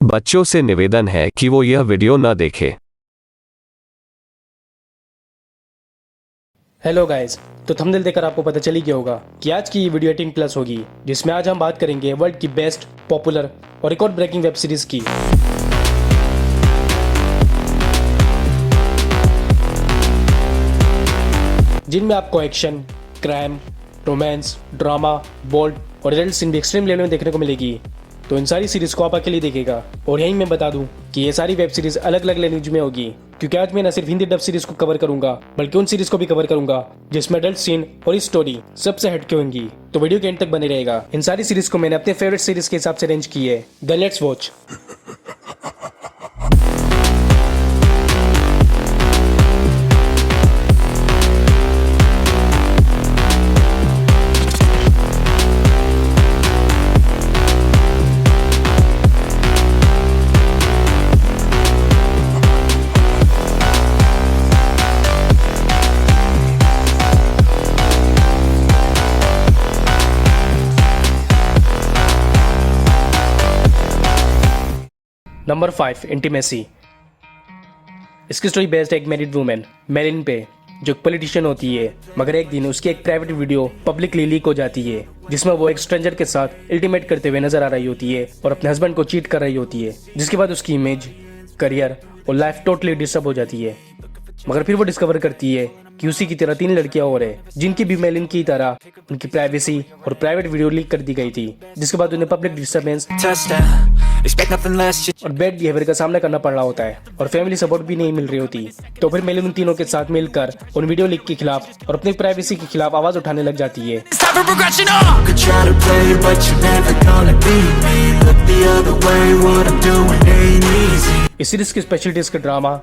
बच्चों से निवेदन है कि वो यह वीडियो न देखें। हेलो गाइस, तो थंबनेल देखकर आपको पता चली गया होगा कि आज की ये वीडियो 18+ होगी, जिसमें आज हम बात करेंगे वर्ल्ड की बेस्ट, पॉपुलर और रिकॉर्ड ब्रेकिंग वेब सीरीज की। जिनमें आपको action, crime, romance, drama, bold और एडल्ट सीन भी एक्सट्रीम लेवल में देखने को मिलेगी। तो इन सारी सीरीज को आप अकेले देखेगा। और यहीं मैं बता दूं कि ये सारी वेब सीरीज अलग अलग लैंग्वेज में होगी, क्योंकि आज मैं न सिर्फ हिंदी डब सीरीज को कवर करूंगा बल्कि उन सीरीज को भी कवर करूंगा जिसमें एडल्ट सीन और स्टोरी सबसे हटके होंगी। तो वीडियो के एंड तक बने रहेगा। इन सारी सीरीज को मैंने अपने फेवरेट सीरीज के हिसाब से अरेंज की है। Then let's watch. Number 5, intimacy. इसकी स्टोरी बेस्ड है एक मैरिड वुमेन मेलिन पे, जो एक पॉलिटिशियन होती है, मगर एक दिन उसकी एक प्राइवेट वीडियो पब्लिकली लीक हो जाती है, जिसमें वो एक स्ट्रेंजर के साथ इंटीमेट करते हुए नजर आ रही होती है और अपने हस्बैंड को चीट कर रही होती है, जिसके बाद उसकी इमेज, करियर और लाइफ टोटली डिस्टर्ब हो जाती है। मगर फिर वो डिस्कवर करती है कि उसी की तरह 3 लड़कियां और है, जिनकी भी मेलिन की तरह उनकी प्राइवेसी और प्राइवेट वीडियो लीक कर दी गई थी, जिसके बाद उन्हें पब्लिक डिस्टर्बेंस और बैड बिहेवियर का सामना करना पड़ रहा होता है और फैमिली सपोर्ट भी नहीं मिल रही होती। तो फिर मेलिन उन तीनों के साथ मिलकर उन वीडियो लीक के खिलाफ और अपनी प्राइवेसी के खिलाफ आवाज उठाने लग जाती है। इस सीरीज की स्पेशलिटीज के drama,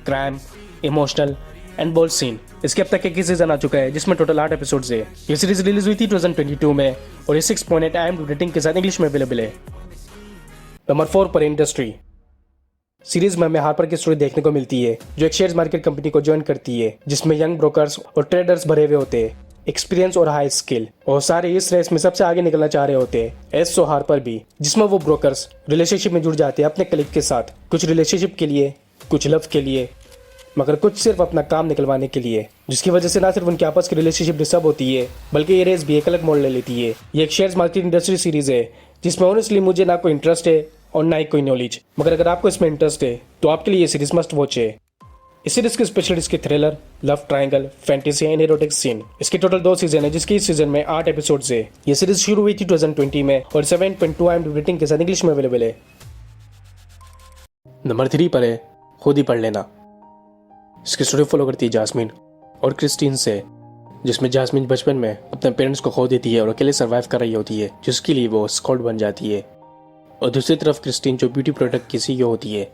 crime, emotional and bold scene. इसके अब तक एक ही सीजन आ चुका है, जिसमें टोटल 8 एपिसोड्स है। ये सीरीज रिलीज हुई थी 2022 में और ये 6.8 IMDb रेटिंग के साथ इंग्लिश में अवेलेबल है। नंबर 4 पर इंडस्ट्री। सीरीज में हमें हार्पर की स्टोरी देखने को मिलती है, जो एक शेयर मार्केट कंपनी को ज्वाइन करती है, जिसमें यंग ब्रोकर्स और ट्रेडर्स भरे हुए होते हैं, एक्सपीरियंस और हाई स्किल, और सारे इस रेस में सबसे आगे निकलना चाह रहे होते हैं। एस सो हार्पर भी, जिसमें वो ब्रोकर्स रिलेशनशिप में जुड़ जाते हैं अपने कलीग के साथ, कुछ रिलेशनशिप के लिए, कुछ लव के लिए, मगर कुछ सिर्फ अपना काम निकलवाने के लिए, जिसकी वजह से ना सिर्फ उनके आपस की रिलेशनशिप डिस्टर्ब होती है, बल्कि ये रेस भी एक अलग मोड़ ले लेती है। ये एक शेयर मार्केट इंडस्ट्री सीरीज है, जिसमें ऑनेस्टली मुझे ना कोई इंटरेस्ट है और ना ही कोई नॉलेज, मगर अगर आपको इसमें इंटरेस्ट है तो आपके लिए ये सीरीज मस्ट वॉच है। इस सीरीज की स्पेशलिटीज के thriller, love triangle, fantasy and erotic scene. इसके टोटल 2 सीजन है, जिसके इस सीजन में 8 एपिसोड्स है। ये सीरीज शुरू हुई थी 2020 में और 7.2 IMDb रेटिंग के साथ इंग्लिश में अवेलेबल है। नंबर 3 पर है खुद ही पढ़ लेना। इसकी स्टोरी फॉलो करती है जास्मिन और क्रिस्टीन से, जिसमें जास्मिन बचपन में अपने पेरेंट्स को खो देती है और अकेले सर्वाइव कर रही होती है, जिसके लिए वो स्कॉट बन जाती है। और दूसरी तरफ क्रिस्टीन, जो ब्यूटी प्रोडक्ट की CEO होती है,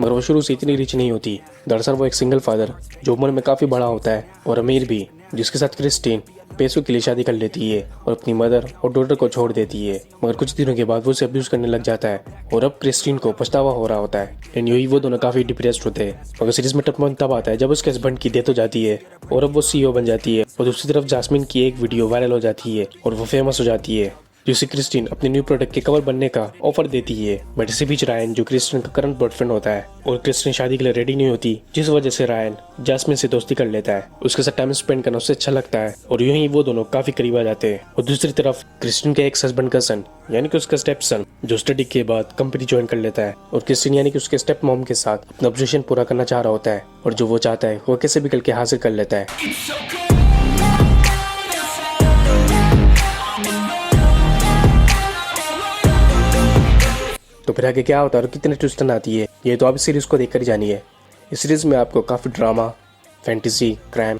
मगर वो शुरू से इतनी रिच नहीं होती। दरअसल वो एक सिंगल फादर, जो उम्र में काफी बड़ा होता है और अमीर भी, जिसके साथ क्रिस्टीन पैसों के लिए शादी कर लेती है और अपनी मदर और डॉटर को छोड़ देती है। मगर कुछ दिनों के बाद वो उसे अब्यूज करने लग जाता है और अब क्रिस्टीन को पछतावा हो रहा होता है। एंड यही वो दोनों काफी डिप्रेस्ड होते हैं। मगर सीरीज में टफ पॉइंट तब आता है जब उसके हस्बैंड की डेथ हो जाती है और अब वो CEO बन जाती है। और दूसरी तरफ जास्मिन की एक वीडियो वायरल हो जाती है और वो फेमस हो जाती है, जिसे क्रिस्टीन अपने न्यू प्रोडक्ट के कवर बनने का ऑफर देती है। बट इसी बीच रायन, जो क्रिस्टीन का करंट बॉयफ्रेंड होता है, और क्रिस्टीन शादी के लिए रेडी नहीं होती, जिस वजह से रायन जास्मिन से दोस्ती कर लेता है। उसके साथ टाइम स्पेंड करना उससे अच्छा लगता है और यूं ही वो दोनों काफी करीब आ जाते हैं। और दूसरी तरफ क्रिस्टीन के एक्स हस्बैंड का सन, यानी कि उसका स्टेप सन, जो स्टडी के बाद कंपनी ज्वाइन कर लेता है और क्रिस्टीन यानी कि उसके स्टेप मॉम के साथ अपना ऑब्जेक्शन पूरा करना चाह रहा होता है, और जो वो चाहता है वो कैसे भी करके हासिल कर लेता है। तो फिर आगे क्या होता है और कितने ट्विस्ट आती है, ये तो आप इस सीरीज को देखकर ही जानिए। इस सीरीज में आपको काफी ड्रामा, फैंटेसी, क्राइम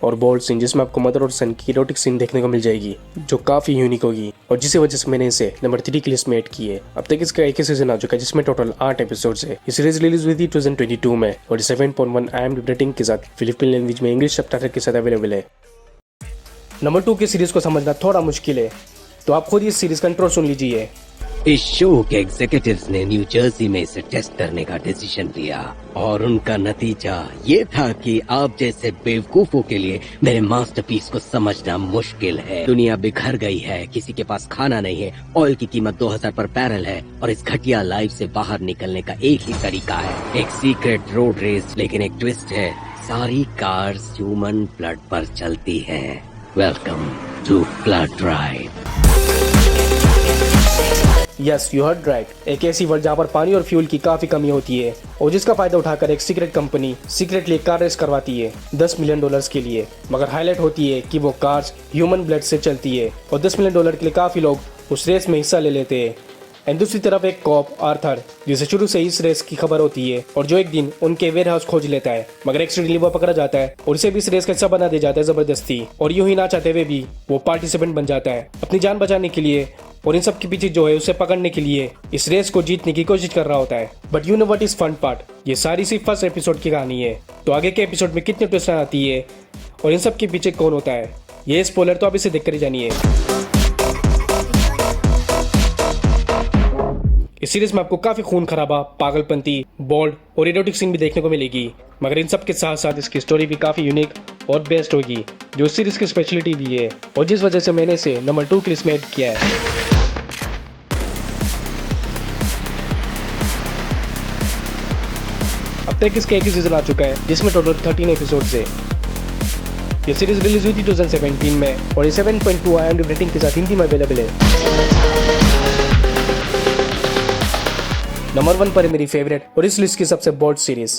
और बोल्ड सीन, जिसमें आपको मदर और सन की एरोटिक सीन देखने को मिल जाएगी, जो काफी यूनिक होगी, और जिस वजह से मैंने इसे नंबर 3 की लिस्ट में ऐड की है। अब तक इसका एक ही सीजन आ चुका है, जिसमें टोटल 8 एपिसोड्स है। ये सीरीज रिलीज हुई थी 2022 में और 7.1 IMDb रेटिंग के साथ फिलिपिन लैंग्वेज में इंग्लिश सबटाइटल के साथ अवेलेबल है। नंबर 2 की सीरीज को समझना थोड़ा मुश्किल है, तो आप खुद इस सीरीज का इंट्रो सुन लीजिए। इस शो के एग्जीक्यूटिव्स ने न्यू जर्सी में इसे टेस्ट करने का डिसीजन लिया और उनका नतीजा ये था कि आप जैसे बेवकूफों के लिए मेरे मास्टरपीस को समझना मुश्किल है। दुनिया बिखर गई है, किसी के पास खाना नहीं है, ऑयल की कीमत 2000 पर बैरल है और इस घटिया लाइफ से बाहर निकलने का एक ही तरीका है, एक सीक्रेट रोड रेस। लेकिन एक ट्विस्ट है, सारी कार्स ह्यूमन ब्लड पर चलती हैं। Welcome to blood drive. Yes, you heard right. एक ऐसी वर्ल्ड जहाँ पर पानी और फ्यूल की काफी कमी होती है और जिसका फायदा उठाकर एक secret company secretly car race करवाती है $10 मिलियन के लिए। मगर हाईलाइट होती है कि वो कार्स ह्यूमन ब्लड से चलती है और $10 मिलियन के लिए काफी लोग उस रेस में हिस्सा ले लेते हैं। एंड दूसरी तरफ एक कॉप आर्थर, जिसे शुरू से इस रेस की खबर होती है और जो एक दिन उनके वेयर हाउस खोज लेता है, मगर एक्सीडेंटली वो पकड़ा जाता है और इसे भी इस रेस का हिस्सा बना दिया जाता है जबरदस्ती। और यूं ही ना चाहते हुए भी वो पार्टिसिपेंट बन जाता है अपनी जान बचाने के लिए और इन सब के पीछे जो है उसे पकड़ने के लिए इस रेस को जीतने की कोशिश कर रहा होता है। But you know what is fun part, ये सारी सिर्फ फर्स्ट एपिसोड की कहानी है। तो आगे के एपिसोड में कितने ट्विस्ट आती है और इन सब के पीछे कौन होता है, ये स्पॉइलर तो आप इसे देखकर ही जानिए। इस सीरीज में आपको काफी खून खराबा, पागलपंती, बोल्ड और इरोटिक सीन भी देखने को मिलेगी, मगर इन सब के साथ साथ इसकी स्टोरी भी काफी यूनिक और बेस्ट होगी, जो इस सीरीज की स्पेशलिटी भी है और जिस वजह से मैंने इसे नंबर 2 की लिस्ट में ऐड किया है। अब तक इसका एक ही सीजन आ चुका है जिसमें टोटल 13 एपिसोड्स है। ये सीरीज रिलीज हुई थी 2017 में और ये 7.2 IMDb रेटिंग के साथ हिंदी में अवेलेबल है। नंबर 1 पर है मेरी फेवरेट और इस लिस्ट की सबसे bold series,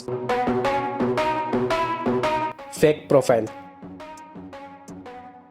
fake profile.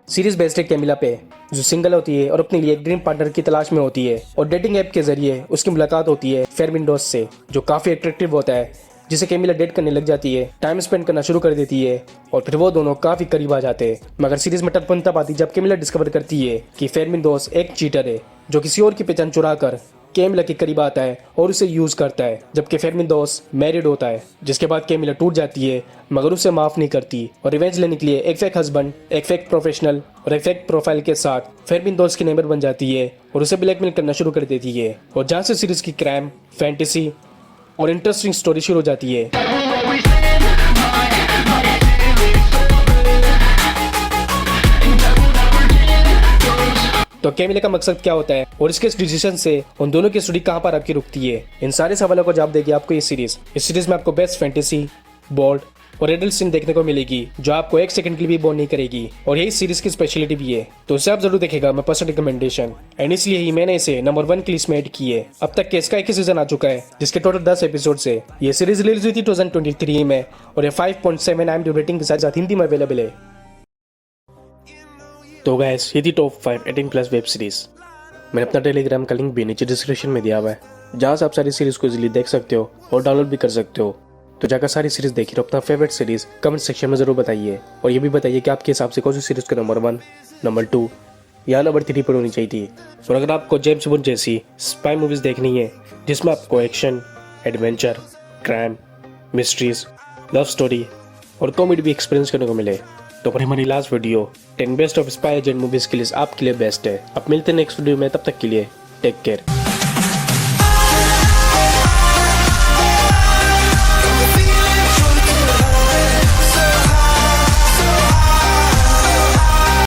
Series based है कैमिला पे, जो सिंगल होती है और अपने लिए एक ड्रीम पार्टनर की तलाश में होती है और डेटिंग ऐप के जरिए उसकी मुलाकात होती है फेरमिन डोस से, जो काफी अट्रैक्टिव होता है, जिसे कैमिला डेट करने लग जाती है, टाइम स्पेंड करना शुरू कर देती है और फिर वो दोनों काफी करीब आ जाते हैं। मगर सीरीज में टर्न तब आती जब कैमिला डिस्कवर करती है कि फेरमिन डोस एक चीटर है जो किसी और की पहचान चुरा कर कैमिला के करीब आता है और उसे यूज करता है, जबकि फेरमिन दोस मैरिड होता है। जिसके बाद कैमिला टूट जाती है मगर उसे माफ नहीं करती और रिवेंज लेने के लिए एक फेक हस्बैंड, एक फेक प्रोफेशनल और एक फेक प्रोफाइल के साथ फेरमिन दोस की नेबर बन जाती है और उसे ब्लैकमेल करना शुरू कर देती है। और जहाँ से सीरीज की क्राइम, फैंटेसी और इंटरेस्टिंग स्टोरी शुरू हो जाती है। तो कैमिला का मकसद क्या होता है और इसके डिसीजन से उन दोनों की स्टोरी कहां पर आपकी रुकती है, इन सारे सवालों का जवाब देगी आपको ये सीरीज। इस सीरीज में आपको बेस्ट फैंटेसी, बोल्ड और एडल्ट सीन देखने को मिलेगी, जो आपको एक सेकंड के लिए भी बोर नहीं करेगी और यही सीरीज की स्पेशलिटी भी है। तो इसे आप जरूर देखेगा, मैं पर्सनल रिकमेंडेशन, एंड इसलिए ही मैंने इसे नंबर 1 की लिस्ट में ऐड की है। अब तक के इसका एक ही सीजन आ चुका है जिसके टोटल 10 एपिसोड है। ये सीरीज रिलीज हुई थी 2023 में और ये 5.7 IMDb रेटिंग के साथ हिंदी में अवेलेबल है। तो गाइस, ये थी टॉप 5 18+ वेब सीरीज। मैंने अपना टेलीग्राम का लिंक भी नीचे डिस्क्रिप्शन में दिया हुआ है, जहाँ से आप सारी सीरीज को इजीली देख सकते हो और डाउनलोड भी कर सकते हो। तो जाकर सारी सीरीज देखिए और अपना फेवरेट सीरीज कमेंट सेक्शन में जरूर बताइए और ये भी बताइए कि आपके हिसाब से कौन सी सीरीज को नंबर 1, नंबर 2 या नंबर 3 पर होनी चाहिए थी। और अगर आपको जेम्स बॉन्ड जैसी स्पाई मूवीज देखनी है जिसमें आपको action, adventure, crime, mysteries, love story और कॉमेडी भी एक्सपीरियंस करने को मिले, तो पर हमारी last video 10 best of spy agent movies के लिए आपके लिए बेस्ट है। अब मिलते हैं नेक्स्ट वीडियो में, तब तक के लिए टेक केयर।